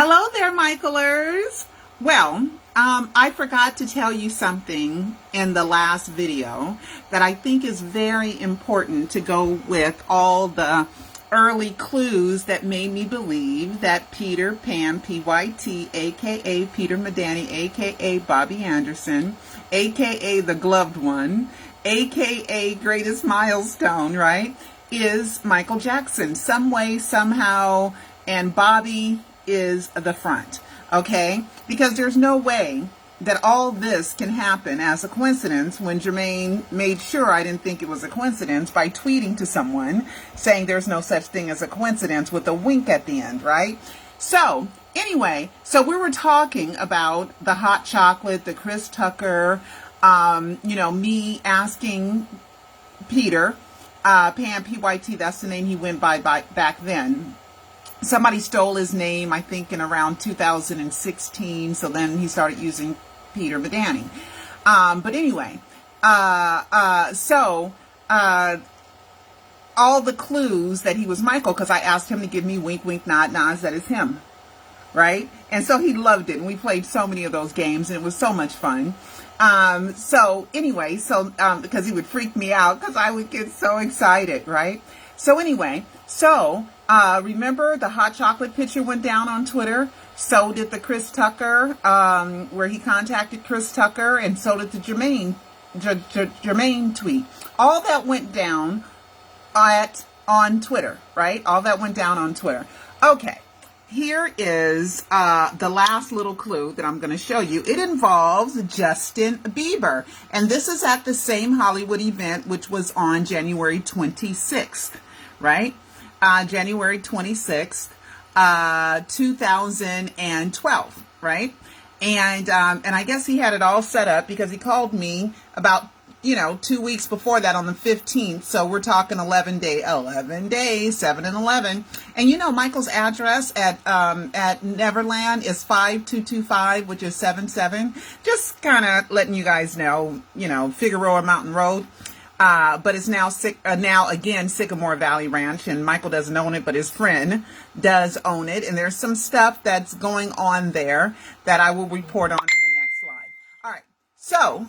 Hello there, Michaelers. Well, I forgot to tell you something in the last video that I think is very important to go with all the early clues that made me believe that PeterPanPyt, aka Peter Medani, aka Bobby Anderson, aka the gloved one, aka greatest milestone, right, is Michael Jackson. Some way, somehow, and Bobby is the front, okay? Because there's no way that all this can happen as a coincidence when Jermaine made sure I didn't think it was a coincidence by tweeting to someone saying there's no such thing as a coincidence with a wink at the end, right? So anyway, so we were talking about the hot chocolate, the Chris Tucker, me asking Peter, PanPyt, that's the name he went by back then. Somebody stole his name, I think, in around 2016. So then he started using Peter Medani. But anyway, all the clues that he was Michael, because I asked him to give me wink, wink, nod, nods, that is him, right? And so he loved it. And we played so many of those games, and it was so much fun. Because he would freak me out because I would get so excited, right? So anyway, remember the hot chocolate picture went down on Twitter? So did the Chris Tucker, where he contacted Chris Tucker, and so did the Jermaine tweet. All that went down on Twitter, right? All that went down on Twitter. Okay, here is the last little clue that I'm going to show you. It involves Justin Bieber, and this is at the same Hollywood event, which was on January 26th, right? January 26th, 2012, right? And I guess he had it all set up because he called me about, 2 weeks before that on the 15th. So we're talking 11 days, 7 and 11. And Michael's address at Neverland is 5225, which is 77. Just kind of letting you guys know, Figueroa Mountain Road. But it's now Sycamore Valley Ranch, and Michael doesn't own it, but his friend does own it. And there's some stuff that's going on there that I will report on in the next slide. All right. So,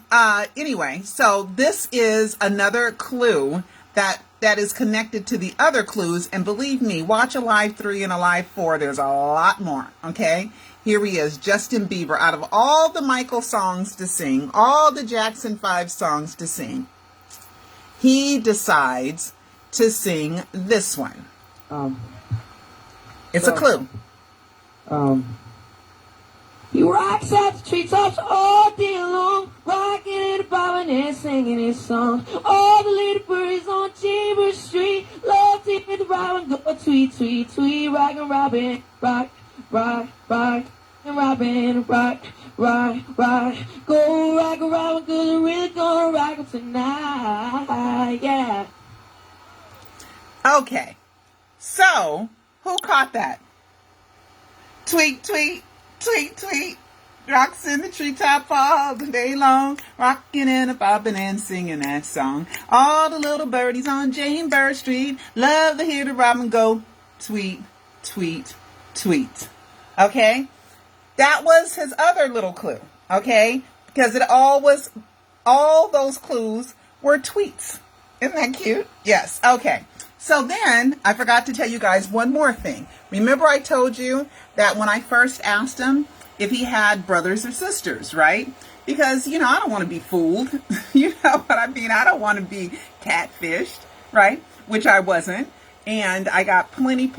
anyway, so this is another clue that is connected to the other clues. And believe me, watch Alive 3 and Alive 4. There's a lot more. Okay. Here he is, Justin Bieber. Out of all the Michael songs to sing, all the Jackson 5 songs to sing, he decides to sing this one. It's a clue. He rocks at the treetops all day long, rocking and bobbing and singing his song. All the little birds on Chamber Street love to hear the robin go tweet, tweet, tweet. Rockin' Robin, rock, rock, rock, and Robin, rock, rock, rock. Go rock a Robin, 'cause we're really gonna rock 'em tonight, yeah. Okay, so who caught that? Tweet, tweet, tweet, tweet. Rocks in the treetop all the day long, rocking and a bobbing and singing that song. All the little birdies on Chamber Street love to hear the robin go tweet, tweet, tweet. Okay? That was his other little clue, okay? Because all those clues were tweets. Isn't that cute? Yes, okay. So then, I forgot to tell you guys one more thing. Remember I told you that when I first asked him if he had brothers or sisters, right? Because, I don't want to be fooled. You know what I mean? I don't want to be catfished, right? Which I wasn't. And I got plenty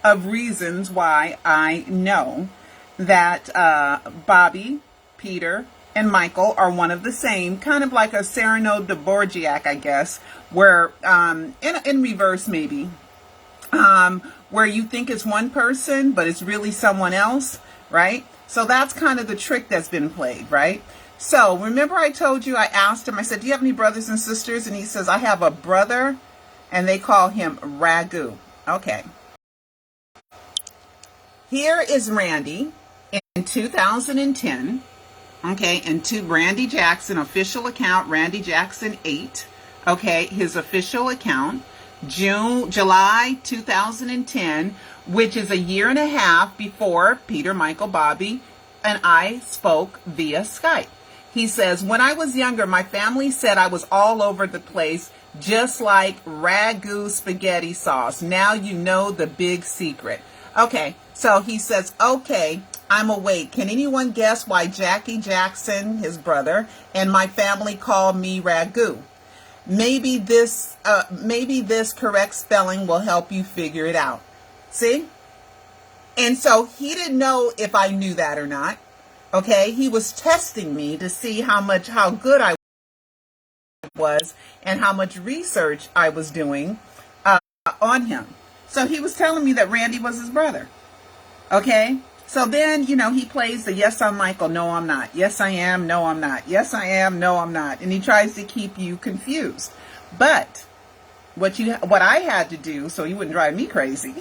of reasons why I know that Bobby, Peter, and Michael are one of the same, kind of like a Cyrano de Bergerac, I guess, where in reverse maybe, where you think it's one person, but it's really someone else, right? So that's kind of the trick that's been played, right? So remember I told you, I asked him, I said, do you have any brothers and sisters? And he says, I have a brother, and they call him Ragu. Okay. Here is Randy in 2010, okay, and to Randy Jackson official account, Randy Jackson 8, okay, his official account. July 2010, which is a year and a half before Peter, Michael, Bobby, and I spoke via Skype. He says, when I was younger, my family said I was all over the place, just like ragu spaghetti sauce. Now you know the big secret. Okay, so he says, okay, I'm awake. Can anyone guess why Jackie Jackson, his brother, and my family call me ragu? Maybe this correct spelling will help you figure it out. See? And so he didn't know if I knew that or not. Okay, he was testing me to see how good I was and how much research I was doing on him. So he was telling me that Randy was his brother. Okay, so then, he plays the yes, I'm Michael, no, I'm not. Yes, I am, no, I'm not. Yes, I am, no, I'm not. And he tries to keep you confused. But what I had to do, so he wouldn't drive me crazy,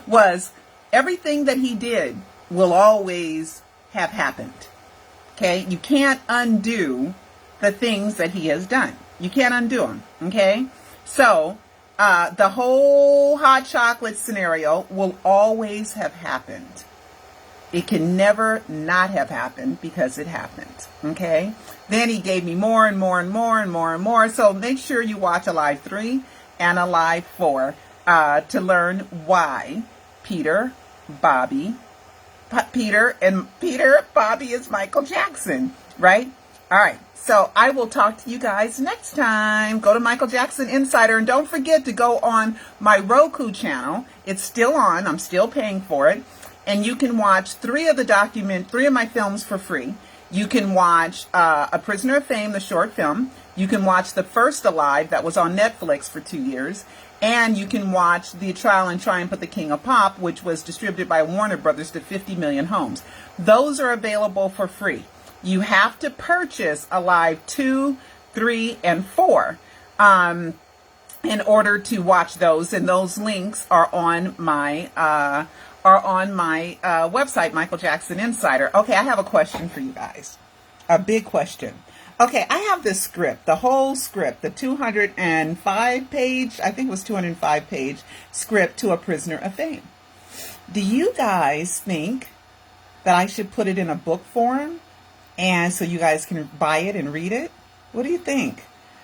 was everything that he did will always have happened. Okay, you can't undo the things that he has done. You can't undo them. Okay, so the whole hot chocolate scenario will always have happened. It can never not have happened because it happened. Okay, then he gave me more and more and more and more and more. So make sure you watch Alive 3 and Alive 4 to learn why Peter, Bobby is Michael Jackson, right? All right. So I will talk to you guys next time. Go to Michael Jackson Insider, and don't forget to go on my Roku channel. It's still on. I'm still paying for it. And you can watch three of my films for free. You can watch A Prisoner of Fame, the short film. You can watch the first Alive that was on Netflix for 2 years. And you can watch The Trial and Triumph of the King of Pop, which was distributed by Warner Brothers to 50 million homes. Those are available for free. You have to purchase Alive 2, 3, and 4 in order to watch those. And those links are on my website, Michael Jackson Insider. Okay, I have a question for you guys. A big question. Okay, I have this script, the whole script, the 205 page, I think it was 205 page script to A Prisoner of Fame. Do you guys think that I should put it in a book form and so you guys can buy it and read it? What do you think?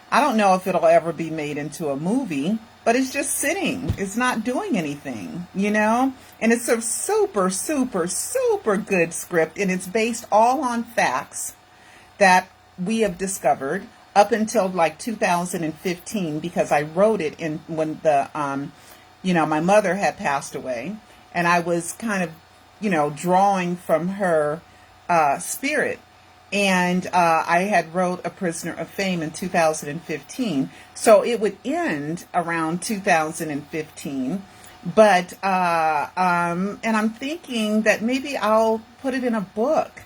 I don't know if it'll ever be made into a movie, but it's just sitting. It's not doing anything, And it's a super, super, super good script, and it's based all on facts that we have discovered up until like 2015, because I wrote it when my mother had passed away, and I was kind of, drawing from her spirit. And I had wrote A Prisoner of Fame in 2015. So it would end around 2015. But, and I'm thinking that maybe I'll put it in a book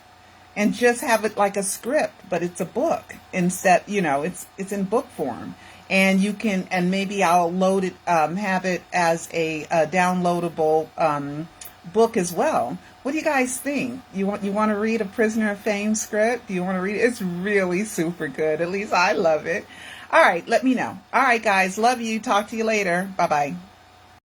and just have it like a script, but it's a book instead, it's in book form. And you can, and maybe I'll load it, have it as a downloadable book as well. What do you guys think? You want to read A Prisoner of Fame script? Do you want to read it? It's really super good. At least I love it. All right, let me know. All right, guys, love you. Talk to you later. Bye-bye.